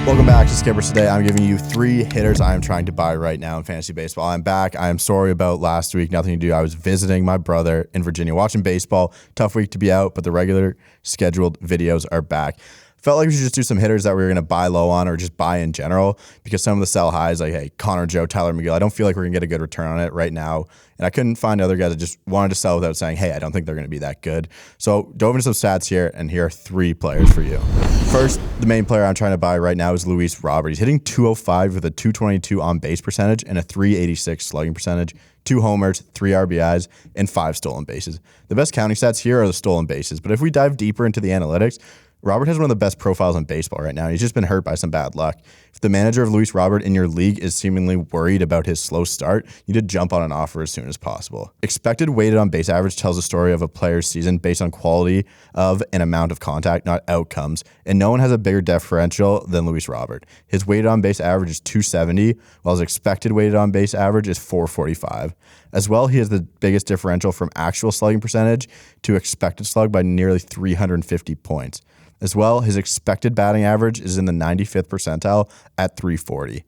Welcome back to Skippers. Today I'm giving you 3 hitters I am trying to buy right now in fantasy baseball. I'm back. I am sorry about last week. Nothing to do. I was visiting my brother in Virginia watching baseball. Tough week to be out, but the regular scheduled videos are back. Felt like we should just do some hitters that we were going to buy low on or just buy in general, because some of the sell highs, like, hey, Connor, Joe, Tyler McGill, I don't feel like we're going to get a good return on it right now. And I couldn't find other guys that just wanted to sell without saying, hey, I don't think they're going to be that good. So dove into some stats here, and here are 3 players for you. First, the main player I'm trying to buy right now is Luis Robert. He's hitting 205 with a 222 on base percentage and a 386 slugging percentage, 2 homers, 3 RBIs, and 5 stolen bases. The best counting stats here are the stolen bases, but if we dive deeper into the analytics, Robert has one of the best profiles in baseball right now. He's just been hurt by some bad luck. If the manager of Luis Robert in your league is seemingly worried about his slow start, you need to jump on an offer as soon as possible. Expected weighted on base average tells a story of a player's season based on quality of and amount of contact, not outcomes, and no one has a bigger differential than Luis Robert. His weighted on base average is 270, while his expected weighted on base average is 445. As well, he has the biggest differential from actual slugging percentage to expected slug by nearly 350 points. As well, his expected batting average is in the 95th percentile at 340.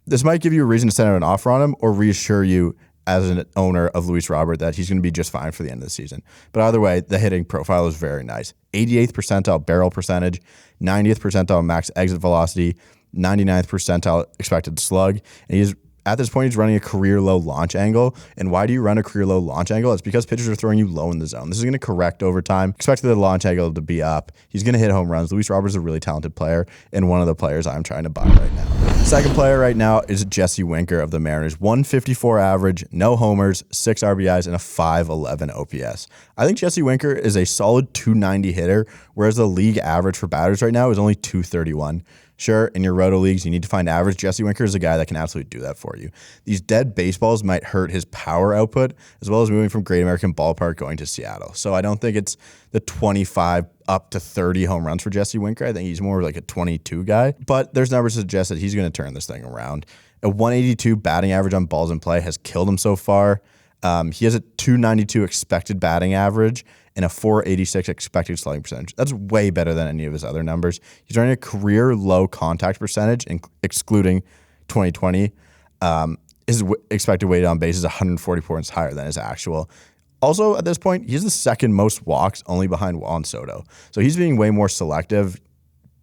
This might give you a reason to send out an offer on him or reassure you as an owner of Luis Robert that he's going to be just fine for the end of the season. But either way, the hitting profile is very nice. 88th percentile barrel percentage, 90th percentile max exit velocity, 99th percentile expected slug, and he's at this point, he's running a career low launch angle. And why do you run a career low launch angle? It's because pitchers are throwing you low in the zone. This is going to correct over time. Expect the launch angle to be up. He's going to hit home runs. Luis Robert is a really talented player and one of the players I'm trying to buy right now. Second player right now is Jesse Winker of the Mariners. 154 average, no homers, 6 RBIs, and a 511 OPS. I think Jesse Winker is a solid 290 hitter, whereas the league average for batters right now is only 231. Sure, in your roto leagues, you need to find average. Jesse Winker is a guy that can absolutely do that for you. These dead baseballs might hurt his power output, as well as moving from Great American Ballpark going to Seattle. So I don't think it's the 25 up to 30 home runs for Jesse Winker. I think he's more like a 22 guy. But there's numbers to suggest that he's going to turn this thing around. A 182 batting average on balls in play has killed him so far. He has a 292 expected batting average and a 486 expected slugging percentage. That's way better than any of his other numbers. He's running a career low contact percentage, excluding 2020. His expected weighted on base is 140 points higher than his actual. Also, at this point, he's the second most walks, only behind Juan Soto. So he's being way more selective,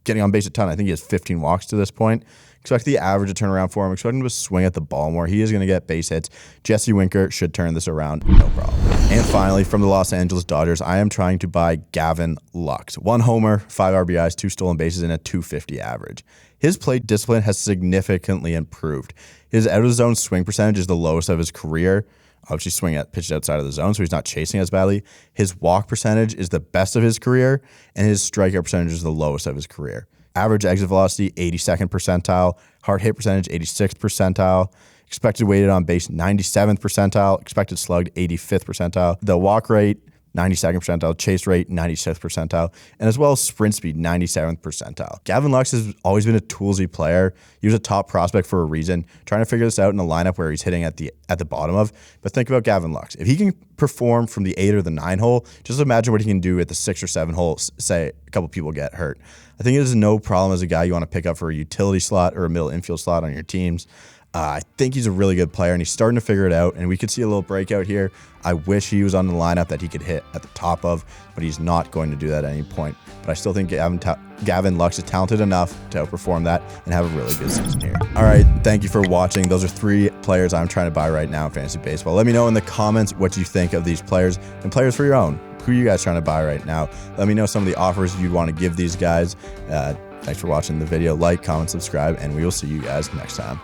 getting on base a ton. I think he has 15 walks to this point. Expect the average to turn around for him. Expect him to swing at the ball more. He is going to get base hits. Jesse Winker should turn this around, no problem. And finally, from the Los Angeles Dodgers, I am trying to buy Gavin Lux. 1 homer, 5 RBIs, 2 stolen bases, and a 250 average. His plate discipline has significantly improved. His out-of-zone swing percentage is the lowest of his career. Obviously, swing at pitches outside of the zone, so he's not chasing as badly. His walk percentage is the best of his career, and his strikeout percentage is the lowest of his career. Average exit velocity, 82nd percentile. Hard hit percentage, 86th percentile. Expected weighted on base, 97th percentile. Expected slugged, 85th percentile. The walk rate, 92nd percentile. Chase rate, 96th percentile. And as well as sprint speed, 97th percentile. Gavin Lux has always been a toolsy player. He was a top prospect for a reason. Trying to figure this out in a lineup where he's hitting at the bottom of. But think about Gavin Lux. If he can perform from the 8 or the 9 hole, just imagine what he can do at the 6 or 7 hole, say a couple people get hurt. I think it is no problem as a guy you want to pick up for a utility slot or a middle infield slot on your teams. I think he's a really good player, and he's starting to figure it out, and we could see a little breakout here. I wish he was on the lineup that he could hit at the top of, but he's not going to do that at any point. But I still think Gavin Lux is talented enough to outperform that and have a really good season here. All right, thank you for watching. Those are 3 players I'm trying to buy right now in fantasy baseball. Let me know in the comments what you think of these players and players for your own. Who are you guys trying to buy right now? Let me know some of the offers you'd want to give these guys. Thanks for watching the video. Like, comment, subscribe, and we will see you guys next time.